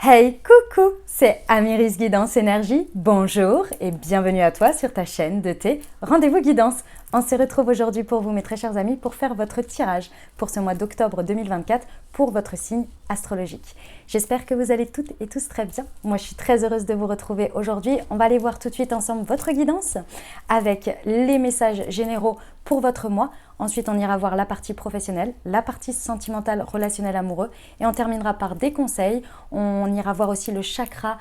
Hey, coucou, c'est Amiris Guidance Énergie. Bonjour et bienvenue à toi sur ta chaîne de tes rendez-vous guidance. On se retrouve aujourd'hui pour vous, mes très chers amis, pour faire votre tirage pour ce mois d'octobre 2024 pour votre signe astrologique. J'espère que vous allez toutes et tous très bien. Moi, je suis très heureuse de vous retrouver aujourd'hui. On va aller voir tout de suite ensemble votre guidance avec les messages généraux pour votre mois. Ensuite, on ira voir la partie professionnelle, la partie sentimentale, relationnelle, amoureux. Et on terminera par des conseils. On ira voir aussi le chakra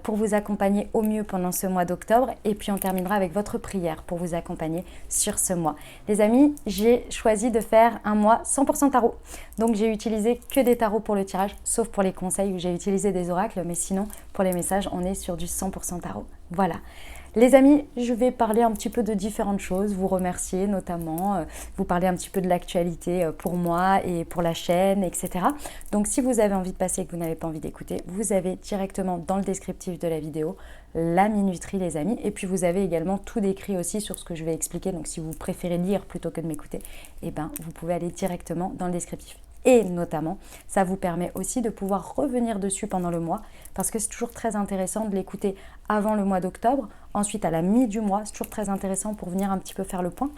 pour vous accompagner au mieux pendant ce mois d'octobre. Et puis, on terminera avec votre prière pour vous accompagner sur ce mois. Les amis, j'ai choisi de faire un mois 100% tarot. Donc, j'ai utilisé que des tarots pour le tirage, sauf pour les conseils où j'ai utilisé des oracles. Mais sinon, pour les messages, on est sur du 100% tarot. Voilà. Les amis, je vais parler un petit peu de différentes choses, vous remercier notamment, vous parler un petit peu de l'actualité pour moi et pour la chaîne, etc. Donc si vous avez envie de passer et que vous n'avez pas envie d'écouter, vous avez directement dans le descriptif de la vidéo la minuterie les amis. Et puis vous avez également tout décrit aussi sur ce que je vais expliquer. Donc si vous préférez lire plutôt que de m'écouter, eh ben, vous pouvez aller directement dans le descriptif. Et notamment, ça vous permet aussi de pouvoir revenir dessus pendant le mois parce que c'est toujours très intéressant de l'écouter avant le mois d'octobre. Ensuite, à la mi du mois, c'est toujours très intéressant pour venir un petit peu faire le point.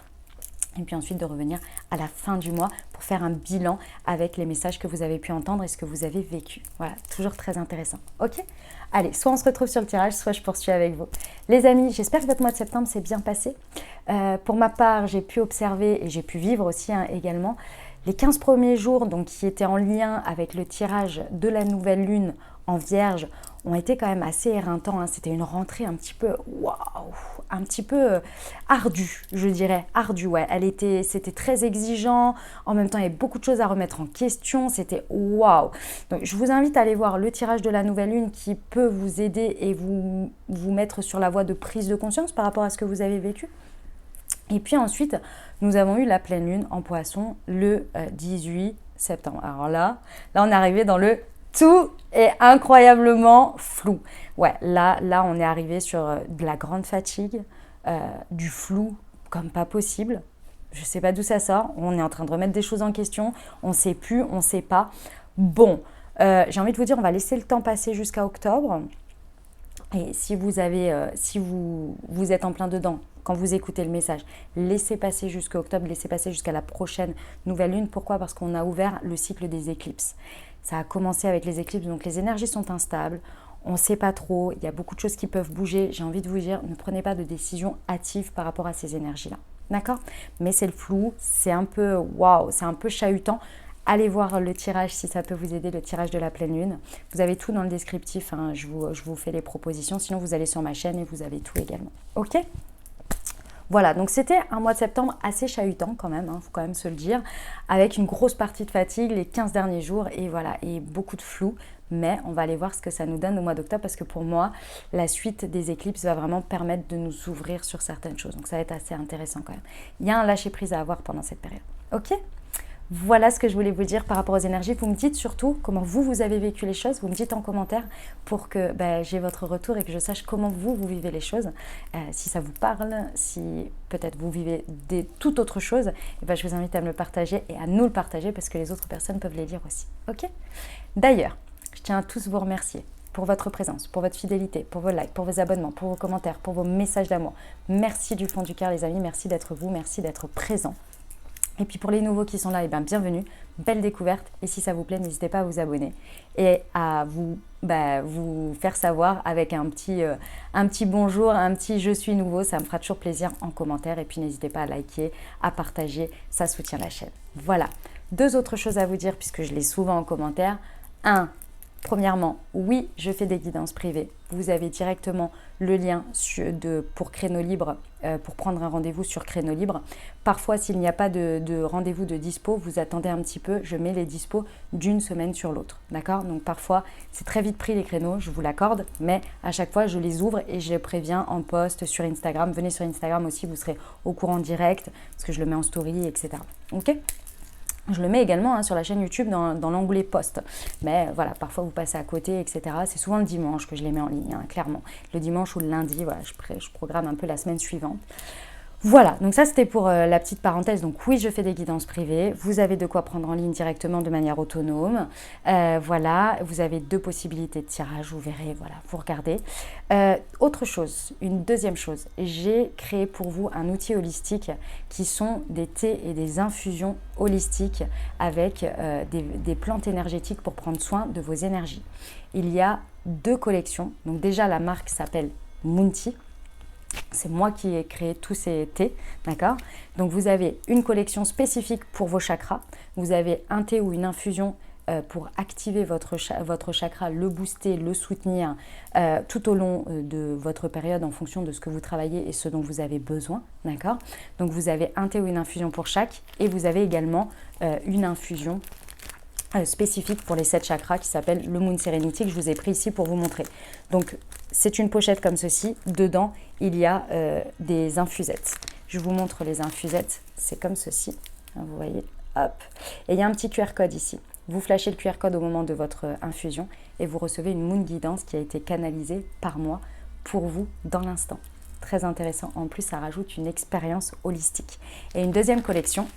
Et puis ensuite de revenir à la fin du mois pour faire un bilan avec les messages que vous avez pu entendre et ce que vous avez vécu. Voilà, toujours très intéressant. Ok ? Allez, soit on se retrouve sur le tirage, soit je poursuis avec vous. Les amis, j'espère que votre mois de septembre s'est bien passé. Pour ma part, j'ai pu observer et j'ai pu vivre aussi également les 15 premiers jours donc, qui étaient en lien avec le tirage de la nouvelle lune en Vierge ont été quand même assez éreintants. C'était une rentrée un petit peu, waouh, un petit peu ardue, je dirais. Ardue, ouais. C'était très exigeant. En même temps, il y avait beaucoup de choses à remettre en question. C'était waouh. Donc, je vous invite à aller voir le tirage de la nouvelle lune qui peut vous aider et vous mettre sur la voie de prise de conscience par rapport à ce que vous avez vécu. Et puis ensuite, nous avons eu la pleine lune en Poisson le 18 septembre. Alors là, on est arrivé dans le tout est incroyablement flou. Ouais, là, on est arrivé sur de la grande fatigue, du flou comme pas possible. Je ne sais pas d'où ça sort. On est en train de remettre des choses en question. On ne sait plus, on ne sait pas. Bon, j'ai envie de vous dire, on va laisser le temps passer jusqu'à octobre. Et si vous êtes en plein dedans, quand vous écoutez le message, laissez passer jusqu'à octobre, laissez passer jusqu'à la prochaine nouvelle lune. Pourquoi ? Parce qu'on a ouvert le cycle des éclipses. Ça a commencé avec les éclipses, donc les énergies sont instables. On ne sait pas trop, il y a beaucoup de choses qui peuvent bouger. J'ai envie de vous dire, ne prenez pas de décision hâtive par rapport à ces énergies-là. D'accord ? Mais c'est le flou, c'est un peu waouh, c'est un peu chahutant. Allez voir le tirage si ça peut vous aider, le tirage de la pleine lune. Vous avez tout dans le descriptif, je vous fais les propositions. Sinon, vous allez sur ma chaîne et vous avez tout également. Ok ? Voilà, donc c'était un mois de septembre assez chahutant quand même, faut quand même se le dire, avec une grosse partie de fatigue les 15 derniers jours et voilà, et beaucoup de flou. Mais on va aller voir ce que ça nous donne au mois d'octobre parce que pour moi, la suite des éclipses va vraiment permettre de nous ouvrir sur certaines choses. Donc ça va être assez intéressant quand même. Il y a un lâcher-prise à avoir pendant cette période. Ok ? Voilà ce que je voulais vous dire par rapport aux énergies. Vous me dites surtout comment vous avez vécu les choses. Vous me dites en commentaire pour que j'ai votre retour et que je sache comment vous vivez les choses. Si ça vous parle, si peut-être vous vivez toute autre chose, je vous invite à me le partager et à nous le partager parce que les autres personnes peuvent les lire aussi. Ok ? D'ailleurs, je tiens à tous vous remercier pour votre présence, pour votre fidélité, pour vos likes, pour vos abonnements, pour vos commentaires, pour vos messages d'amour. Merci du fond du cœur les amis, merci d'être vous, merci d'être présents. Et puis pour les nouveaux qui sont là, bienvenue, belle découverte. Et si ça vous plaît, n'hésitez pas à vous abonner et à vous faire savoir avec un petit bonjour, un petit je suis nouveau. Ça me fera toujours plaisir en commentaire. Et puis n'hésitez pas à liker, à partager, ça soutient la chaîne. Voilà, 2 autres choses à vous dire puisque je l'ai souvent en commentaire. Premièrement, oui, je fais des guidances privées. Vous avez directement le lien pour Créneau Libre, pour prendre un rendez-vous sur Créneau Libre. Parfois, s'il n'y a pas de rendez-vous de dispo, vous attendez un petit peu. Je mets les dispos d'une semaine sur l'autre. D'accord ? Donc parfois, c'est très vite pris les créneaux, je vous l'accorde. Mais à chaque fois, je les ouvre et je les préviens en post sur Instagram. Venez sur Instagram aussi, vous serez au courant direct parce que je le mets en story, etc. Ok ? Je le mets également sur la chaîne YouTube dans l'onglet post. Mais voilà, parfois vous passez à côté, etc. C'est souvent le dimanche que je les mets en ligne, clairement. Le dimanche ou le lundi, voilà, je programme un peu la semaine suivante. Voilà, donc ça c'était pour la petite parenthèse. Donc oui, je fais des guidances privées. Vous avez de quoi prendre en ligne directement de manière autonome. Voilà, vous avez 2 possibilités de tirage, vous verrez, voilà, vous regardez. Autre chose, une deuxième chose, j'ai créé pour vous un outil holistique qui sont des thés et des infusions holistiques avec des plantes énergétiques pour prendre soin de vos énergies. Il y a 2 collections. Donc déjà, la marque s'appelle Moonti. C'est moi qui ai créé tous ces thés, d'accord? Donc vous avez une collection spécifique pour vos chakras. Vous avez un thé ou une infusion pour activer votre chakra, le booster, le soutenir tout au long de votre période en fonction de ce que vous travaillez et ce dont vous avez besoin, d'accord? Donc vous avez un thé ou une infusion pour chaque et vous avez également une infusion spécifique pour les 7 chakras qui s'appelle le Moon Serenity que je vous ai pris ici pour vous montrer. Donc c'est une pochette comme ceci, dedans il y a des infusettes. Je vous montre les infusettes, c'est comme ceci, vous voyez, hop. Et il y a un petit QR code ici. Vous flashez le QR code au moment de votre infusion et vous recevez une Moon Guidance qui a été canalisée par moi pour vous dans l'instant. Très intéressant, en plus ça rajoute une expérience holistique. Et une deuxième collection.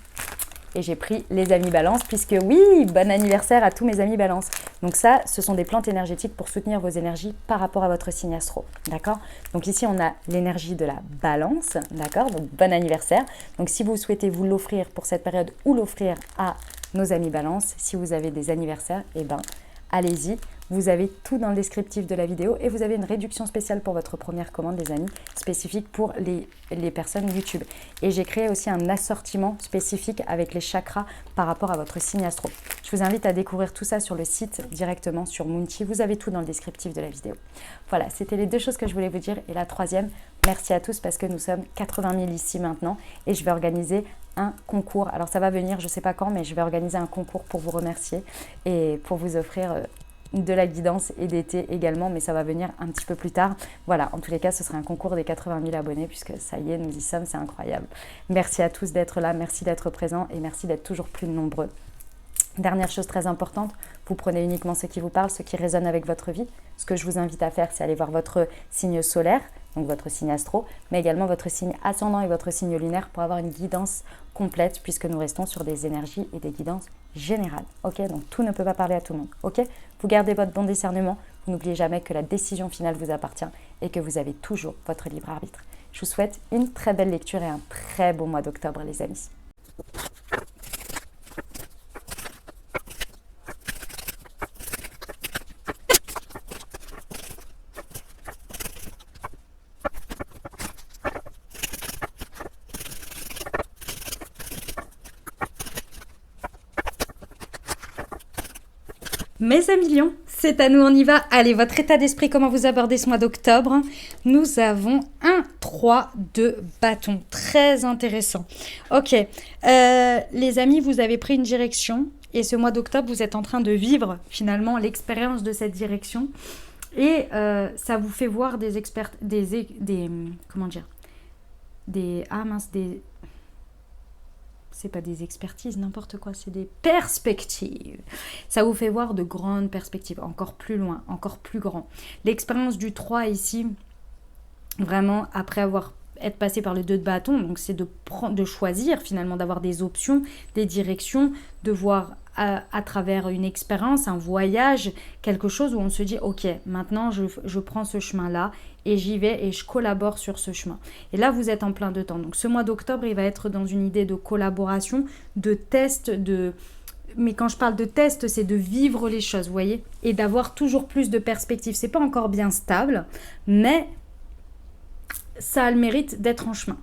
Et j'ai pris les amis Balance, puisque oui, bon anniversaire à tous mes amis Balance. Donc ça, ce sont des plantes énergétiques pour soutenir vos énergies par rapport à votre signe astro, d'accord? Donc ici, on a l'énergie de la Balance, d'accord? Donc bon anniversaire. Donc si vous souhaitez vous l'offrir pour cette période ou l'offrir à nos amis Balance, si vous avez des anniversaires, eh ben, allez-y. Vous avez tout dans le descriptif de la vidéo et vous avez une réduction spéciale pour votre première commande, les amis, spécifique pour les personnes YouTube. Et j'ai créé aussi un assortiment spécifique avec les chakras par rapport à votre signe astro. Je vous invite à découvrir tout ça sur le site directement sur Moonti. Vous avez tout dans le descriptif de la vidéo. Voilà, c'était les 2 choses que je voulais vous dire. Et la troisième, merci à tous parce que nous sommes 80 000 ici maintenant et je vais organiser un concours. Alors ça va venir, je ne sais pas quand, mais je vais organiser un concours pour vous remercier et pour vous offrir de la guidance et des thés également, mais ça va venir un petit peu plus tard. Voilà, en tous les cas, ce sera un concours des 80 000 abonnés puisque ça y est, nous y sommes, c'est incroyable. Merci à tous d'être là, merci d'être présents et merci d'être toujours plus nombreux. Dernière chose très importante, vous prenez uniquement ce qui vous parle, ce qui résonne avec votre vie. Ce que je vous invite à faire, c'est aller voir votre signe solaire, donc votre signe astro, mais également votre signe ascendant et votre signe lunaire pour avoir une guidance complète puisque nous restons sur des énergies et des guidances générales. Ok, donc tout ne peut pas parler à tout le monde. Ok, vous gardez votre bon discernement, vous n'oubliez jamais que la décision finale vous appartient et que vous avez toujours votre libre arbitre. Je vous souhaite une très belle lecture et un très beau mois d'octobre, les amis. Mes amis lions, c'est à nous, on y va. Allez, votre état d'esprit, comment vous abordez ce mois d'octobre? Nous avons un 3 de bâton, très intéressant. Ok, les amis, vous avez pris une direction et ce mois d'octobre, vous êtes en train de vivre finalement l'expérience de cette direction et ça vous fait voir c'est pas des expertises, n'importe quoi, c'est des perspectives. Ça vous fait voir de grandes perspectives, encore plus loin, encore plus grand. L'expérience du 3 ici, vraiment, après être passé par le 2 de bâton, donc c'est de choisir finalement, d'avoir des options, des directions, de voir à travers une expérience, un voyage, quelque chose où on se dit ok, maintenant je prends ce chemin-là et j'y vais et je collabore sur ce chemin. Et là, vous êtes en plein dedans. Donc ce mois d'octobre, il va être dans une idée de collaboration, de test, mais quand je parle de test, c'est de vivre les choses, vous voyez, et d'avoir toujours plus de perspectives. C'est pas encore bien stable, mais ça a le mérite d'être en chemin.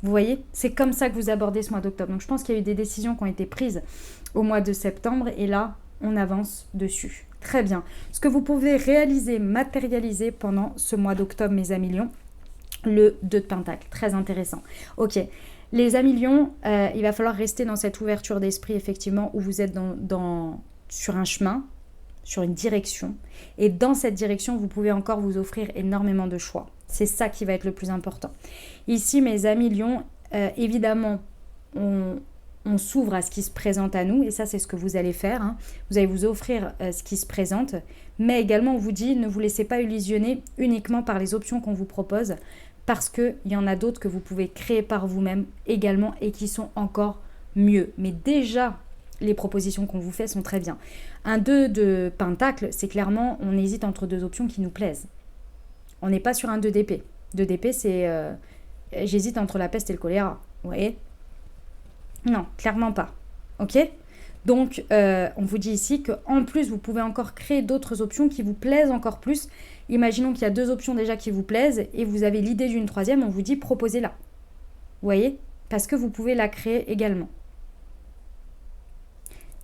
Vous voyez, c'est comme ça que vous abordez ce mois d'octobre. Donc je pense qu'il y a eu des décisions qui ont été prises au mois de septembre et là, on avance dessus. Très bien. Ce que vous pouvez réaliser, matérialiser pendant ce mois d'octobre, mes amis lions, le 2 de Pentacle. Très intéressant. Ok. Les amis lions, il va falloir rester dans cette ouverture d'esprit, effectivement, où vous êtes sur un chemin, sur une direction. Et dans cette direction, vous pouvez encore vous offrir énormément de choix. C'est ça qui va être le plus important. Ici, mes amis lions, évidemment, on s'ouvre à ce qui se présente à nous. Et ça, c'est ce que vous allez faire. Hein. Vous allez vous offrir ce qui se présente. Mais également, on vous dit, ne vous laissez pas illusionner uniquement par les options qu'on vous propose. parce qu'il y en a d'autres que vous pouvez créer par vous-même également et qui sont encore mieux. Mais déjà, les propositions qu'on vous fait sont très bien. Un 2 de pentacle, c'est clairement, on hésite entre deux options qui nous plaisent. On n'est pas sur un 2 d'épée. 2 d'épée, c'est j'hésite entre la peste et le choléra. Vous voyez? Non, clairement pas. Ok? Donc, on vous dit ici qu'en plus, vous pouvez encore créer d'autres options qui vous plaisent encore plus. Imaginons qu'il y a 2 options déjà qui vous plaisent et vous avez l'idée d'une troisième, on vous dit proposez-la. Vous voyez? Parce que vous pouvez la créer également.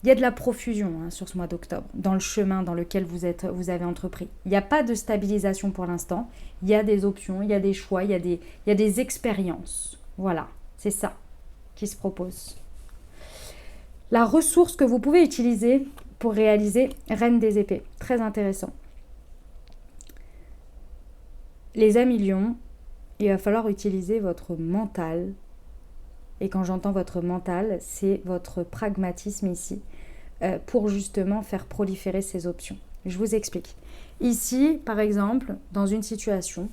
Il y a de la profusion sur ce mois d'octobre, dans le chemin dans lequel vous avez entrepris. Il n'y a pas de stabilisation pour l'instant. Il y a des options, il y a des choix, il y a des expériences. Voilà, c'est ça qui se propose. La ressource que vous pouvez utiliser pour réaliser Reine des épées. Très intéressant. Les amis lions, il va falloir utiliser votre mental. Et quand j'entends votre mental, c'est votre pragmatisme ici pour justement faire proliférer ces options. Je vous explique. Ici, par exemple, dans une situation,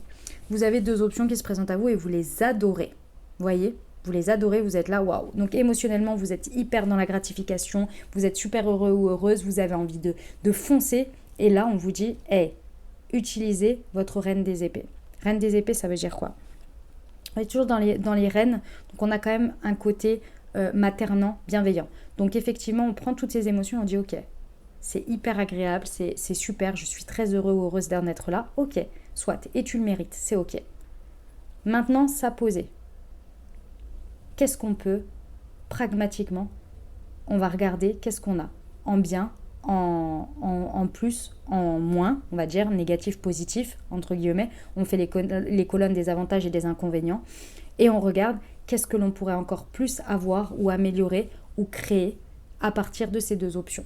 vous avez 2 options qui se présentent à vous et vous les adorez. Vous voyez ? Vous les adorez, vous êtes là, waouh. Donc émotionnellement, vous êtes hyper dans la gratification, vous êtes super heureux ou heureuse, vous avez envie de foncer. Et là, on vous dit, hey, utilisez votre reine des épées. Reine des épées, ça veut dire quoi? On est toujours dans les reines, donc on a quand même un côté maternant, bienveillant. Donc effectivement, on prend toutes ces émotions, on dit ok, c'est hyper agréable, c'est super, je suis très heureux ou heureuse d'en être là, ok, soit, et tu le mérites, c'est ok. Maintenant, ça poser. Qu'est-ce qu'on peut, pragmatiquement, on va regarder qu'est-ce qu'on a en bien, en plus, en moins, on va dire, négatif, positif, entre guillemets. On fait les colonnes des avantages et des inconvénients. Et on regarde qu'est-ce que l'on pourrait encore plus avoir ou améliorer ou créer à partir de ces 2 options.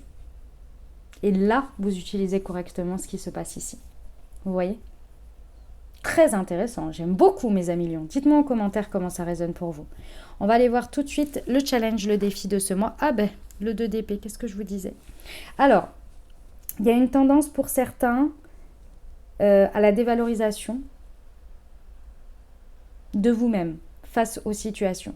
Et là, vous utilisez correctement ce qui se passe ici. Vous voyez ? Très intéressant, j'aime beaucoup mes amis lions. Dites-moi en commentaire comment ça résonne pour vous. On va aller voir tout de suite le challenge, le défi de ce mois. Ah ben, le 2 d'épée, qu'est-ce que je vous disais? Alors, il y a une tendance pour certains à la dévalorisation de vous-même face aux situations.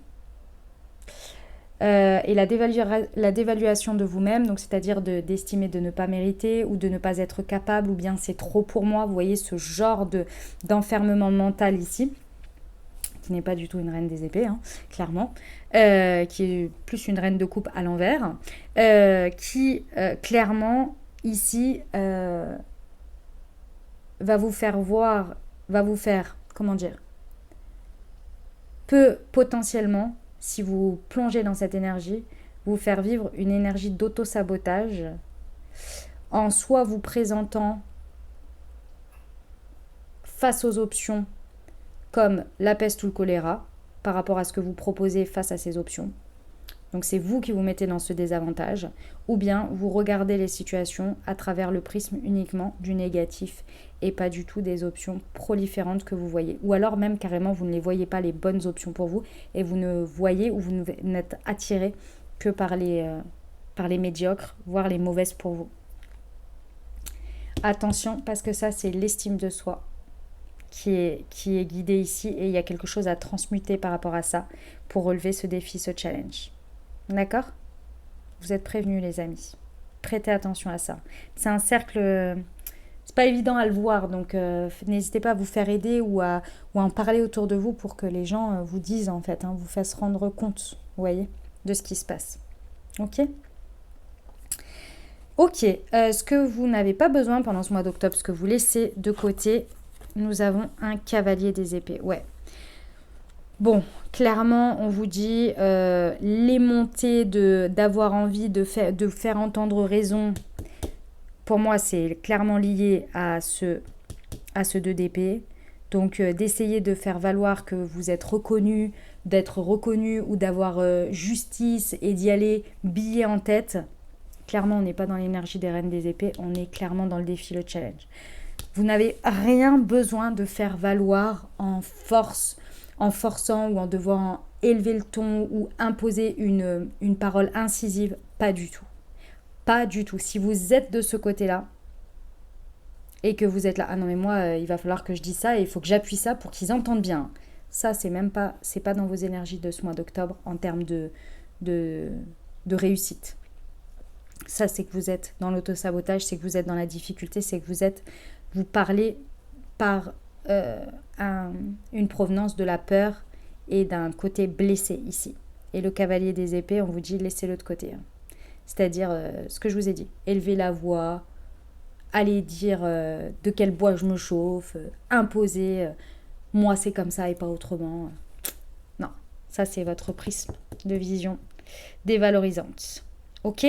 Et la dévaluation de vous-même, donc c'est-à-dire d'estimer de ne pas mériter ou de ne pas être capable ou bien c'est trop pour moi. Vous voyez ce genre d'enfermement mental ici, qui n'est pas du tout une reine des épées, clairement, qui est plus une reine de coupe à l'envers, qui clairement ici va vous faire, comment dire, peut potentiellement, si vous plongez dans cette énergie, vous faire vivre une énergie d'auto-sabotage en soit vous présentant face aux options comme la peste ou le choléra par rapport à ce que vous proposez face à ces options. Donc c'est vous qui vous mettez dans ce désavantage, ou bien vous regardez les situations à travers le prisme uniquement du négatif et pas du tout des options proliférantes que vous voyez. Ou alors même carrément vous ne les voyez pas les bonnes options pour vous et vous ne voyez ou vous n'êtes attiré que par les médiocres, voire les mauvaises pour vous. Attention parce que ça c'est l'estime de soi qui est guidée ici et il y a quelque chose à transmuter par rapport à ça pour relever ce défi, ce challenge. D'accord ? Vous êtes prévenus les amis. Prêtez attention à ça. C'est un cercle, c'est pas évident à le voir, donc n'hésitez pas à vous faire aider ou à en parler autour de vous pour que les gens vous disent en fait, vous fassent rendre compte, vous voyez, de ce qui se passe. Ok ? Ok, ce que vous n'avez pas besoin pendant ce mois d'octobre, ce que vous laissez de côté, nous avons un cavalier des épées. Ouais. Bon, clairement, on vous dit les montées d'avoir envie de faire entendre raison. Pour moi, c'est clairement lié à ce 2 d'épée. Donc, d'essayer de faire valoir que vous êtes reconnu, d'être reconnu ou d'avoir justice et d'y aller billet en tête. Clairement, on n'est pas dans l'énergie des reines des épées. On est clairement dans le défi, le challenge. Vous n'avez rien besoin de faire valoir en force, en forçant ou en devant élever le ton ou imposer une parole incisive. Pas du tout. Pas du tout. Si vous êtes de ce côté-là, et que vous êtes là, ah non mais moi, il va falloir que je dise ça et il faut que j'appuie ça pour qu'ils entendent bien. Ça, c'est pas dans vos énergies de ce mois d'octobre en termes de réussite. Ça, c'est que vous êtes dans l'autosabotage, c'est que vous êtes dans la difficulté, c'est que vous parlez par une provenance de la peur et d'un côté blessé ici. Et le cavalier des épées, on vous dit laissez-le de côté. C'est-à-dire ce que je vous ai dit, élever la voix, aller dire de quel bois je me chauffe, imposer, moi c'est comme ça et pas autrement. Non, ça c'est votre prisme de vision dévalorisante. Ok ?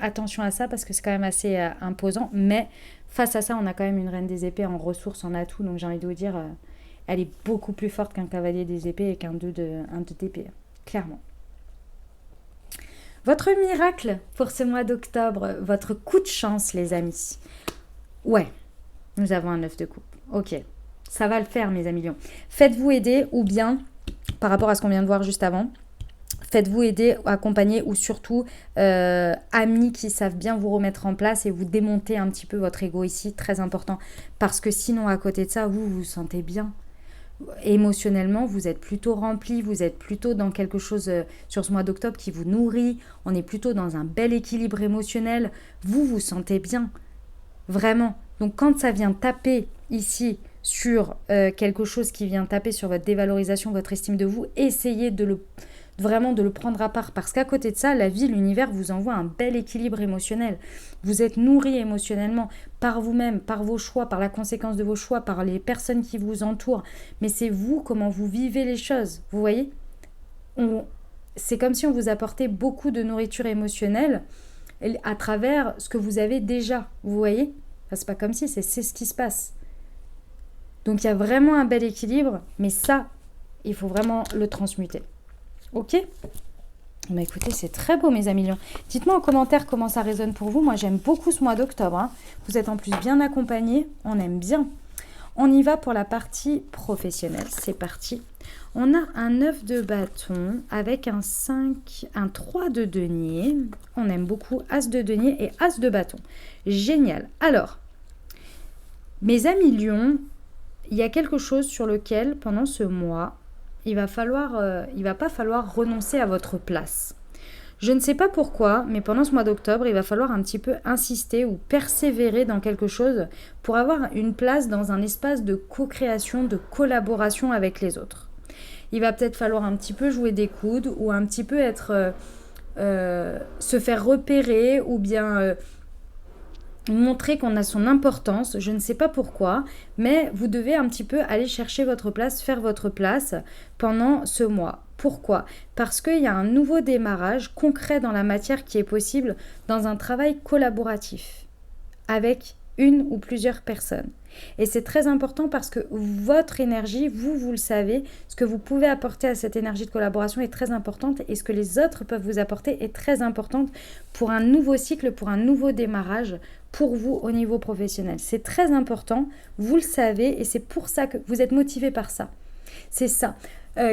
Attention à ça parce que c'est quand même assez imposant, mais face à ça, on a quand même une reine des épées en ressources, en atout, donc j'ai envie de vous dire, elle est beaucoup plus forte qu'un cavalier des épées et qu'un 2 d'épée, clairement. Votre miracle pour ce mois d'octobre, votre coup de chance, les amis. Ouais, nous avons un 9 de coupe. Ok, ça va le faire, mes amis lions. Faites-vous aider ou bien, par rapport à ce qu'on vient de voir juste avant, faites-vous aider, accompagner ou surtout amis qui savent bien vous remettre en place et vous démonter un petit peu votre ego ici, très important. Parce que sinon, à côté de ça, vous vous sentez bien. Émotionnellement, vous êtes plutôt rempli, vous êtes plutôt dans quelque chose sur ce mois d'octobre qui vous nourrit. On est plutôt dans un bel équilibre émotionnel. Vous vous sentez bien, vraiment. Donc quand ça vient taper ici sur quelque chose qui vient taper sur votre dévalorisation, votre estime de vous, essayez vraiment de le prendre à part parce qu'à côté de ça, la vie, l'univers vous envoie un bel équilibre émotionnel. Vous êtes nourri émotionnellement par vous-même, par vos choix, par la conséquence de vos choix, par les personnes qui vous entourent. Mais c'est vous, comment vous vivez les choses. Vous voyez ? C'est comme si on vous apportait beaucoup de nourriture émotionnelle à travers ce que vous avez déjà. Vous voyez ? Enfin, c'est pas comme si, c'est ce qui se passe. Donc il y a vraiment un bel équilibre, mais ça, il faut vraiment le transmuter. Ok ? Bah écoutez, c'est très beau mes amis lions. Dites-moi en commentaire comment ça résonne pour vous. Moi j'aime beaucoup ce mois d'octobre. Hein. Vous êtes en plus bien accompagnés. On aime bien. On y va pour la partie professionnelle. C'est parti. On a un 9 de bâton avec un 3 de denier. On aime beaucoup As de denier et As de bâton. Génial. Alors, mes amis lions, il y a quelque chose sur lequel pendant ce mois, il va pas falloir renoncer à votre place. Je ne sais pas pourquoi, mais pendant ce mois d'octobre, il va falloir un petit peu insister ou persévérer dans quelque chose pour avoir une place dans un espace de co-création, de collaboration avec les autres. Il va peut-être falloir un petit peu jouer des coudes ou un petit peu se faire repérer ou bien montrer qu'on a son importance, je ne sais pas pourquoi, mais vous devez un petit peu aller chercher votre place, faire votre place pendant ce mois. Pourquoi ? Parce qu'il y a un nouveau démarrage concret dans la matière qui est possible dans un travail collaboratif avec une ou plusieurs personnes. Et c'est très important parce que votre énergie, vous le savez, ce que vous pouvez apporter à cette énergie de collaboration est très importante et ce que les autres peuvent vous apporter est très important pour un nouveau cycle, pour un nouveau démarrage pour vous au niveau professionnel. C'est très important, vous le savez et c'est pour ça que vous êtes motivé par ça. C'est ça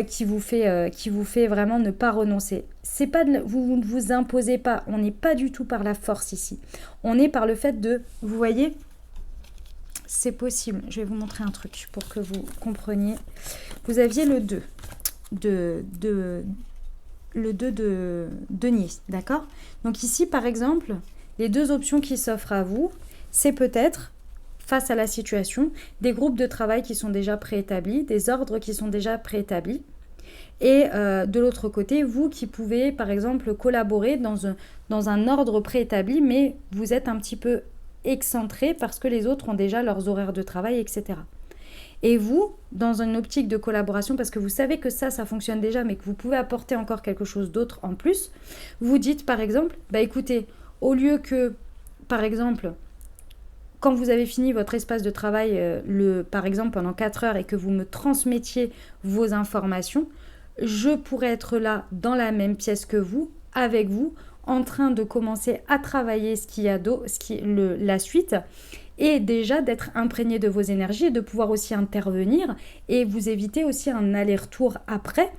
qui vous fait vraiment ne pas renoncer. C'est pas vous ne vous imposez pas, on n'est pas du tout par la force ici. On est par le fait de, vous voyez, c'est possible. Je vais vous montrer un truc pour que vous compreniez. Vous aviez le 2 de denier, d'accord ? Donc ici, par exemple, les deux options qui s'offrent à vous, c'est peut-être, face à la situation, des groupes de travail qui sont déjà préétablis, des ordres qui sont déjà préétablis. Et de l'autre côté, vous qui pouvez, par exemple, collaborer dans un ordre préétabli, mais vous êtes un petit peu excentré parce que les autres ont déjà leurs horaires de travail, etc. Et vous, dans une optique de collaboration, parce que vous savez que ça fonctionne déjà, mais que vous pouvez apporter encore quelque chose d'autre en plus, vous dites par exemple, écoutez, au lieu que, par exemple, quand vous avez fini votre espace de travail, par exemple pendant 4 heures et que vous me transmettiez vos informations, je pourrais être là dans la même pièce que vous, avec vous, en train de commencer à travailler la suite et déjà d'être imprégné de vos énergies et de pouvoir aussi intervenir et vous éviter aussi un aller-retour après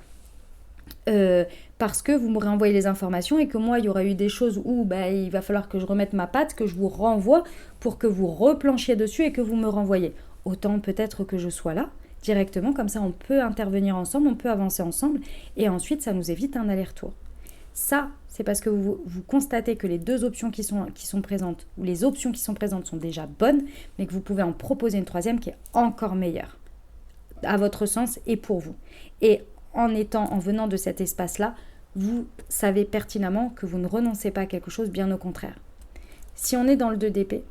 parce que vous m'aurez envoyé les informations et que moi, il y aurait eu des choses où il va falloir que je remette ma patte, que je vous renvoie pour que vous replanchiez dessus et que vous me renvoyez. Autant peut-être que je sois là directement, comme ça on peut intervenir ensemble, on peut avancer ensemble et ensuite ça nous évite un aller-retour. Ça, c'est parce que vous constatez que les deux options qui sont présentes, ou les options qui sont présentes sont déjà bonnes, mais que vous pouvez en proposer une troisième qui est encore meilleure, à votre sens et pour vous. Et en venant de cet espace-là, vous savez pertinemment que vous ne renoncez pas à quelque chose, bien au contraire. Si on est dans le 2 d'épée,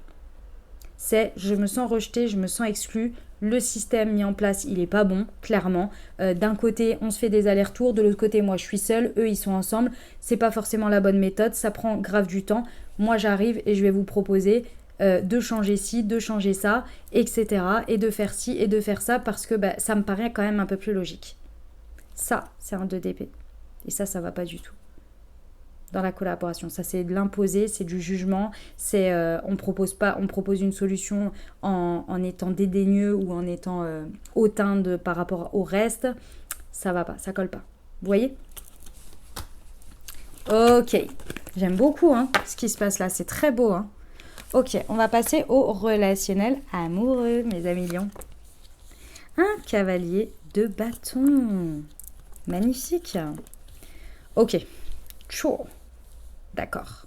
c'est je me sens rejeté, je me sens exclu, le système mis en place, il n'est pas bon, clairement. D'un côté, on se fait des allers-retours, de l'autre côté, moi je suis seule, eux ils sont ensemble, c'est pas forcément la bonne méthode, ça prend grave du temps. Moi j'arrive et je vais vous proposer de changer ci, de changer ça, etc. Et de faire ci et de faire ça parce que ça me paraît quand même un peu plus logique. Ça, c'est un 2 d'épée. Et ça va pas du tout. Dans la collaboration, ça c'est de l'imposer, c'est du jugement, c'est on propose une solution en étant dédaigneux ou en étant hautain par rapport au reste, ça va pas, ça colle pas. Vous voyez? Ok, j'aime beaucoup ce qui se passe là, c'est très beau. Ok, on va passer au relationnel amoureux, mes amis lions. Un cavalier de bâton. Magnifique. Ok, chaud. D'accord.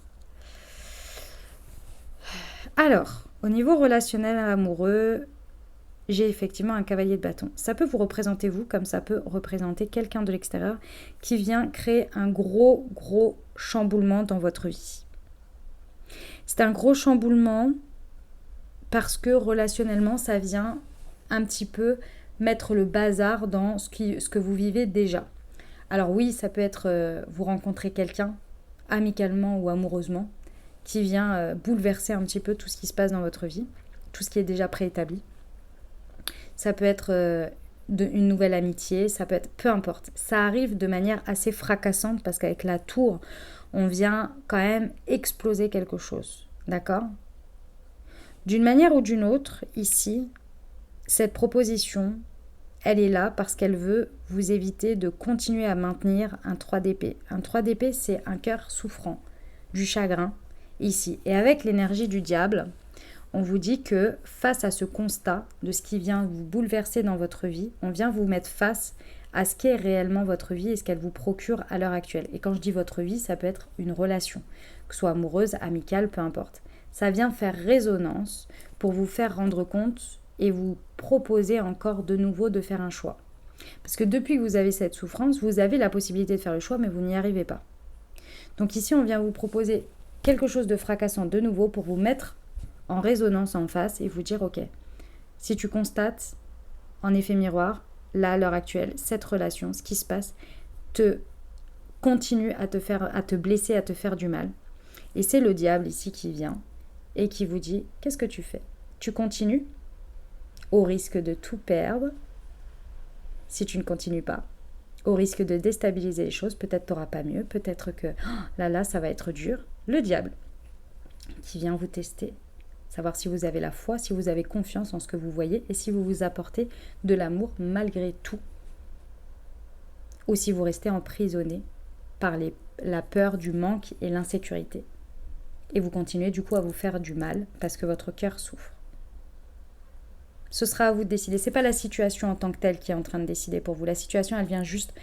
Alors, au niveau relationnel amoureux, j'ai effectivement un cavalier de bâton. Ça peut vous représenter vous, comme ça peut représenter quelqu'un de l'extérieur qui vient créer un gros chamboulement dans votre vie. C'est un gros chamboulement parce que relationnellement, ça vient un petit peu mettre le bazar dans ce que vous vivez déjà. Alors oui, ça peut être vous rencontrez quelqu'un amicalement ou amoureusement, qui vient bouleverser un petit peu tout ce qui se passe dans votre vie, tout ce qui est déjà préétabli. Ça peut être une nouvelle amitié, ça peut être peu importe. Ça arrive de manière assez fracassante parce qu'avec la tour, on vient quand même exploser quelque chose. D'accord ? D'une manière ou d'une autre, ici, cette proposition, elle est là parce qu'elle veut vous éviter de continuer à maintenir un 3 d'épée. Un 3 d'épée, c'est un cœur souffrant, du chagrin, ici. Et avec l'énergie du diable, on vous dit que face à ce constat de ce qui vient vous bouleverser dans votre vie, on vient vous mettre face à ce qu'est réellement votre vie et ce qu'elle vous procure à l'heure actuelle. Et quand je dis votre vie, ça peut être une relation, que ce soit amoureuse, amicale, peu importe. Ça vient faire résonance pour vous faire rendre compte et vous proposer encore de nouveau de faire un choix. Parce que depuis que vous avez cette souffrance, vous avez la possibilité de faire le choix, mais vous n'y arrivez pas. Donc ici, on vient vous proposer quelque chose de fracassant de nouveau pour vous mettre en résonance en face et vous dire, ok, si tu constates en effet miroir, là, à l'heure actuelle, cette relation, ce qui se passe, te continue à te blesser, à te faire du mal. Et c'est le diable ici qui vient et qui vous dit, qu'est-ce que tu fais? Tu continues au risque de tout perdre si tu ne continues pas, au risque de déstabiliser les choses, peut-être tu n'auras pas mieux, peut-être que là, ça va être dur. Le diable qui vient vous tester, savoir si vous avez la foi, si vous avez confiance en ce que vous voyez et si vous vous apportez de l'amour malgré tout, ou si vous restez emprisonné par la peur du manque et l'insécurité. Et vous continuez du coup à vous faire du mal parce que votre cœur souffre. Ce sera à vous de décider. Ce n'est pas la situation en tant que telle qui est en train de décider pour vous. La situation, elle vient juste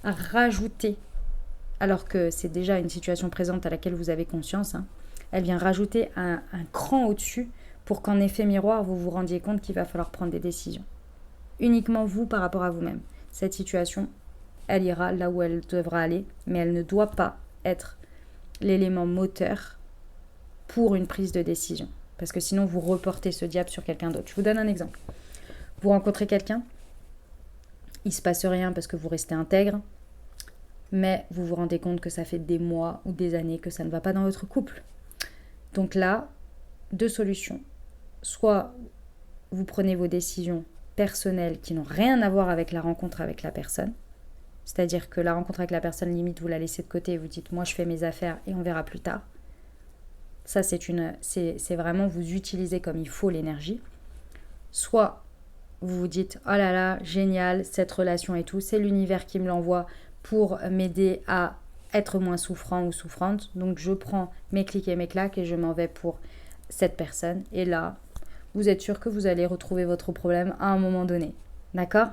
à rajouter, alors que c'est déjà une situation présente à laquelle vous avez conscience, elle vient rajouter un cran au-dessus pour qu'en effet miroir, vous vous rendiez compte qu'il va falloir prendre des décisions. Uniquement vous par rapport à vous-même. Cette situation, elle ira là où elle devra aller, mais elle ne doit pas être l'élément moteur pour une prise de décision. Parce que sinon, vous reportez ce diable sur quelqu'un d'autre. Je vous donne un exemple. Vous rencontrez quelqu'un, il ne se passe rien parce que vous restez intègre, mais vous vous rendez compte que ça fait des mois ou des années que ça ne va pas dans votre couple. Donc là, deux solutions. Soit vous prenez vos décisions personnelles qui n'ont rien à voir avec la rencontre avec la personne, c'est-à-dire que la rencontre avec la personne, limite, vous la laissez de côté et vous dites « moi, je fais mes affaires et on verra plus tard ». Ça, c'est vraiment vous utilisez comme il faut l'énergie. Soit vous vous dites « oh là là, génial, cette relation et tout, c'est l'univers qui me l'envoie pour m'aider à être moins souffrant ou souffrante. Donc je prends mes clics et mes claques et je m'en vais pour cette personne. Et là, vous êtes sûr que vous allez retrouver votre problème à un moment donné. D'accord ?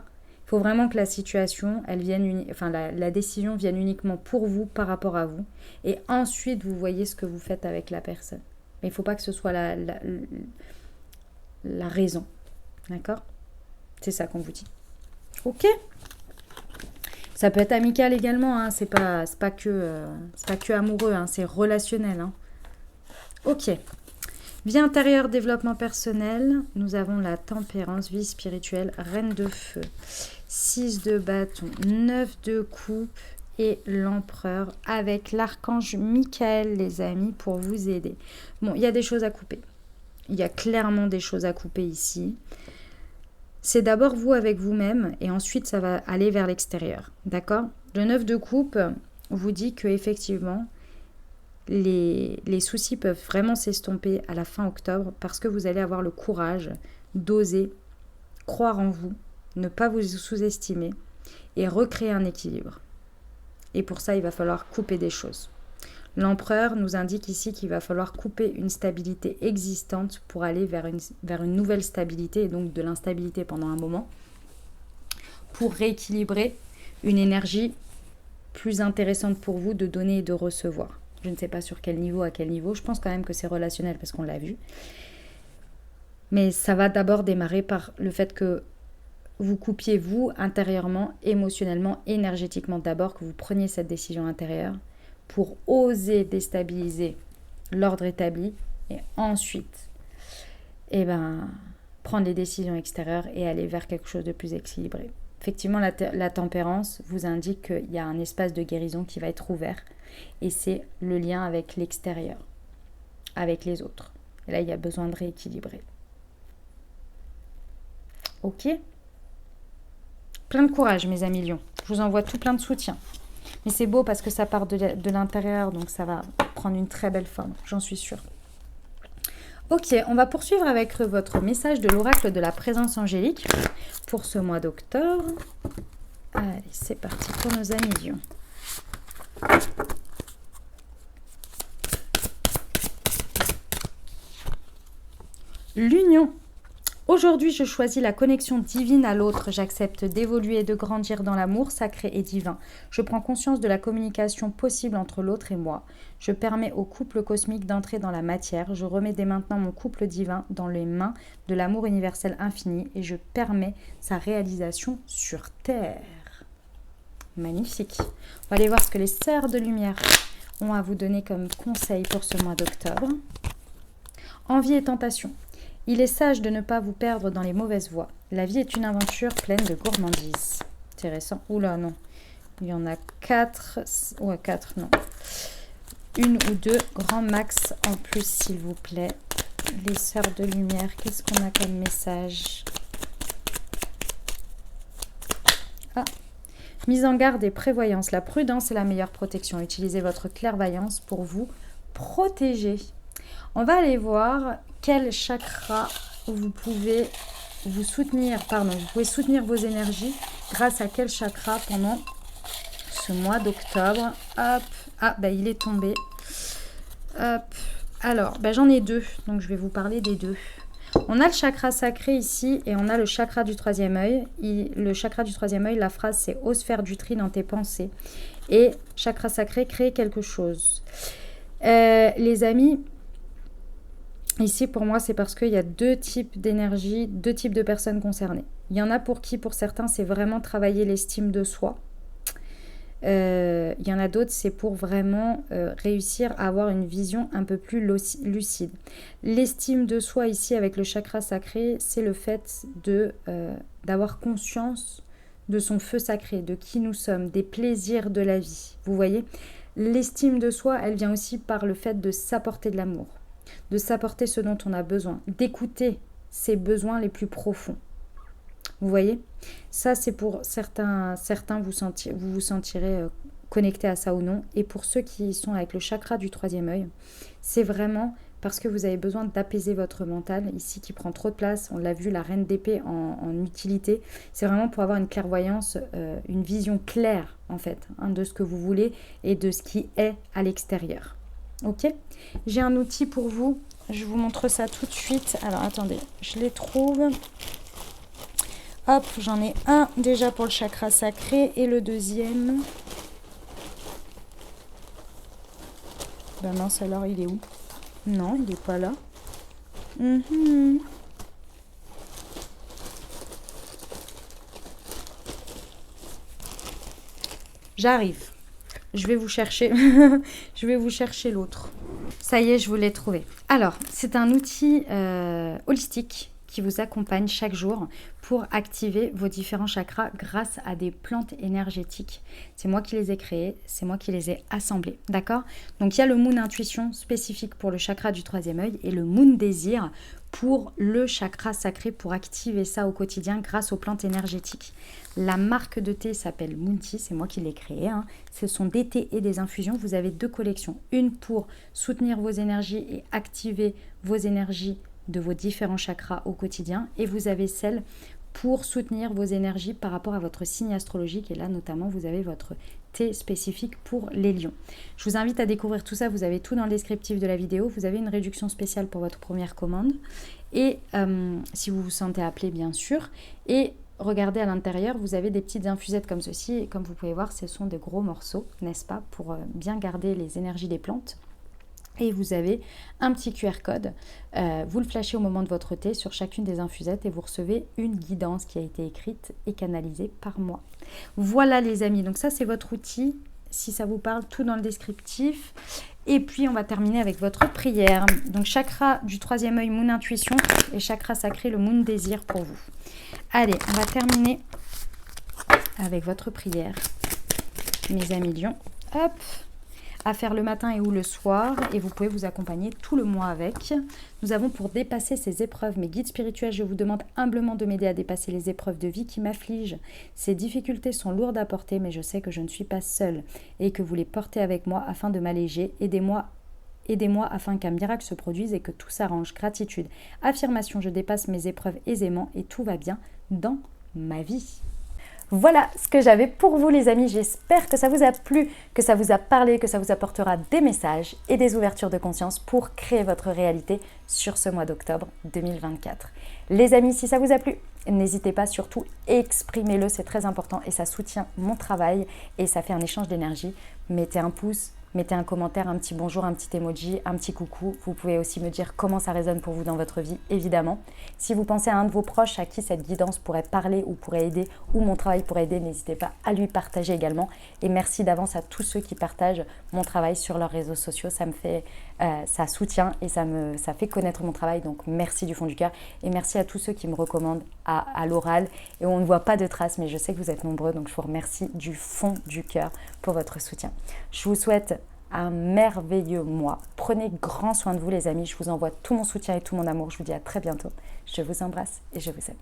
Il faut vraiment que la situation, elle vienne la décision vienne uniquement pour vous, par rapport à vous. Et ensuite, vous voyez ce que vous faites avec la personne. Mais il ne faut pas que ce soit la raison. D'accord ? C'est ça qu'on vous dit. Ok ? Ça peut être amical également, hein. C'est pas que amoureux, hein. C'est relationnel. Hein. Ok. Vie intérieure, développement personnel. Nous avons la tempérance, vie spirituelle, reine de feu, 6 de bâton, 9 de coupe et l'empereur avec l'archange Michael, les amis, pour vous aider. Bon, il y a des choses à couper. Il y a clairement des choses à couper ici. C'est d'abord vous avec vous-même et ensuite ça va aller vers l'extérieur. D'accord ? Le 9 de coupe vous dit que effectivement les soucis peuvent vraiment s'estomper à la fin octobre parce que vous allez avoir le courage d'oser croire en vous, ne pas vous sous-estimer et recréer un équilibre. Et pour ça, il va falloir couper des choses. L'empereur nous indique ici qu'il va falloir couper une stabilité existante pour aller vers une nouvelle stabilité et donc de l'instabilité pendant un moment pour rééquilibrer une énergie plus intéressante pour vous de donner et de recevoir. Je ne sais pas sur quel niveau, à quel niveau. Je pense quand même que c'est relationnel parce qu'on l'a vu. Mais ça va d'abord démarrer par le fait que vous coupiez vous intérieurement, émotionnellement, énergétiquement d'abord, que vous preniez cette décision intérieure pour oser déstabiliser l'ordre établi et ensuite prendre les décisions extérieures et aller vers quelque chose de plus équilibré. Effectivement, la tempérance vous indique qu'il y a un espace de guérison qui va être ouvert et c'est le lien avec l'extérieur, avec les autres. Et là, il y a besoin de rééquilibrer. Ok ? Plein de courage, mes amis lions. Je vous envoie tout plein de soutien. Mais c'est beau parce que ça part de l'intérieur, donc ça va prendre une très belle forme, j'en suis sûre. Ok, on va poursuivre avec votre message de l'oracle de la présence angélique pour ce mois d'octobre. Allez, c'est parti pour nos amis lions. L'union. Aujourd'hui, je choisis la connexion divine à l'autre. J'accepte d'évoluer et de grandir dans l'amour sacré et divin. Je prends conscience de la communication possible entre l'autre et moi. Je permets au couple cosmique d'entrer dans la matière. Je remets dès maintenant mon couple divin dans les mains de l'amour universel infini et je permets sa réalisation sur Terre. Magnifique. On va aller voir ce que les sœurs de lumière ont à vous donner comme conseil pour ce mois d'octobre. Envie et tentation. Il est sage de ne pas vous perdre dans les mauvaises voies. La vie est une aventure pleine de gourmandise. Intéressant. Oula, non. Il y en a 4. Ouais, 4, non. 1 ou 2, grand max en plus, s'il vous plaît. Les sœurs de lumière, qu'est-ce qu'on a comme message ? Ah, mise en garde et prévoyance. La prudence est la meilleure protection. Utilisez votre clairvoyance pour vous protéger. On va aller voir quel chakra vous pouvez soutenir vos énergies grâce à quel chakra pendant ce mois d'octobre. Hop, il est tombé. Hop, alors, j'en ai 2, donc je vais vous parler des 2. On a le chakra sacré ici et on a le chakra du troisième œil. Le chakra du troisième œil, la phrase c'est « Ose faire du tri dans tes pensées ». Et chakra sacré, créer quelque chose. Les amis, ici pour moi c'est parce qu'il y a 2 types d'énergie, 2 types de personnes concernées. Il y en a pour certains c'est vraiment travailler l'estime de soi. Il y en a d'autres, c'est pour vraiment réussir à avoir une vision un peu plus lucide. L'estime de soi ici avec le chakra sacré, c'est le fait d'avoir conscience de son feu sacré, de qui nous sommes, des plaisirs de la vie. Vous voyez, l'estime de soi, elle vient aussi par le fait de s'apporter de l'amour, de s'apporter ce dont on a besoin, d'écouter ses besoins les plus profonds. Vous voyez, ça c'est pour certains vous vous sentirez connecté à ça ou non. Et pour ceux qui sont avec le chakra du troisième œil, c'est vraiment parce que vous avez besoin d'apaiser votre mental, ici qui prend trop de place. On l'a vu, la reine d'épée en utilité. C'est vraiment pour avoir une clairvoyance, une vision claire en fait, hein, de ce que vous voulez et de ce qui est à l'extérieur. Ok? J'ai un outil pour vous. Je vous montre ça tout de suite. Alors attendez, je les trouve. Hop, j'en ai un déjà pour le chakra sacré et le deuxième. Ben mince, alors il est où? Non, il n'est pas là. J'arrive. Je vais vous chercher. Je vais vous chercher l'autre. Ça y est, je vous l'ai trouvé. Alors, c'est un outil holistique qui vous accompagne chaque jour pour activer vos différents chakras grâce à des plantes énergétiques. C'est moi qui les ai créées, c'est moi qui les ai assemblées, d'accord? Donc il y a le Moon Intuition spécifique pour le chakra du troisième œil et le Moon Désir pour le chakra sacré, pour activer ça au quotidien grâce aux plantes énergétiques. La marque de thé s'appelle Moon Tea, c'est moi qui l'ai créée. Hein. Ce sont des thés et des infusions. Vous avez deux collections, une pour soutenir vos énergies et activer vos énergies de vos différents chakras au quotidien, et vous avez celle pour soutenir vos énergies par rapport à votre signe astrologique, et là notamment vous avez votre thé spécifique pour les lions. Je vous invite à découvrir tout ça, vous avez tout dans le descriptif de la vidéo, vous avez une réduction spéciale pour votre première commande, et si vous vous sentez appelé bien sûr, et regardez à l'intérieur, vous avez des petites infusettes comme ceci, et comme vous pouvez voir, ce sont des gros morceaux, n'est-ce pas, pour bien garder les énergies des plantes. Et vous avez un petit QR code, vous le flashez au moment de votre thé sur chacune des infusettes et vous recevez une guidance qui a été écrite et canalisée par moi. Voilà les amis, donc ça c'est votre outil, si ça vous parle, tout dans le descriptif. Et puis on va terminer avec votre prière. Donc chakra du troisième œil, Moon Intuition, et chakra sacré, le Moon Désir pour vous. Allez, on va terminer avec votre prière, mes amis lions. Hop, à faire le matin et ou le soir, et vous pouvez vous accompagner tout le mois avec. Nous avons pour dépasser ces épreuves, mes guides spirituels, je vous demande humblement de m'aider à dépasser les épreuves de vie qui m'affligent. Ces difficultés sont lourdes à porter, mais je sais que je ne suis pas seule et que vous les portez avec moi afin de m'alléger. Aidez-moi afin qu'un miracle se produise et que tout s'arrange. Gratitude, affirmation, je dépasse mes épreuves aisément et tout va bien dans ma vie. Voilà ce que j'avais pour vous les amis, j'espère que ça vous a plu, que ça vous a parlé, que ça vous apportera des messages et des ouvertures de conscience pour créer votre réalité sur ce mois d'octobre 2024. Les amis, si ça vous a plu, n'hésitez pas, surtout exprimez-le, c'est très important et ça soutient mon travail et ça fait un échange d'énergie. Mettez un pouce, mettez un commentaire, un petit bonjour, un petit emoji, un petit coucou. Vous pouvez aussi me dire comment ça résonne pour vous dans votre vie, évidemment. Si vous pensez à un de vos proches à qui cette guidance pourrait parler ou pourrait aider, ou mon travail pourrait aider, n'hésitez pas à lui partager également. Et merci d'avance à tous ceux qui partagent mon travail sur leurs réseaux sociaux. Ça me fait, ça soutient et ça fait connaître mon travail. Donc merci du fond du cœur. Et merci à tous ceux qui me recommandent à l'oral. Et on ne voit pas de traces, mais je sais que vous êtes nombreux. Donc je vous remercie du fond du cœur pour votre soutien. Je vous souhaite un merveilleux mois. Prenez grand soin de vous les amis. Je vous envoie tout mon soutien et tout mon amour. Je vous dis à très bientôt. Je vous embrasse et je vous aime.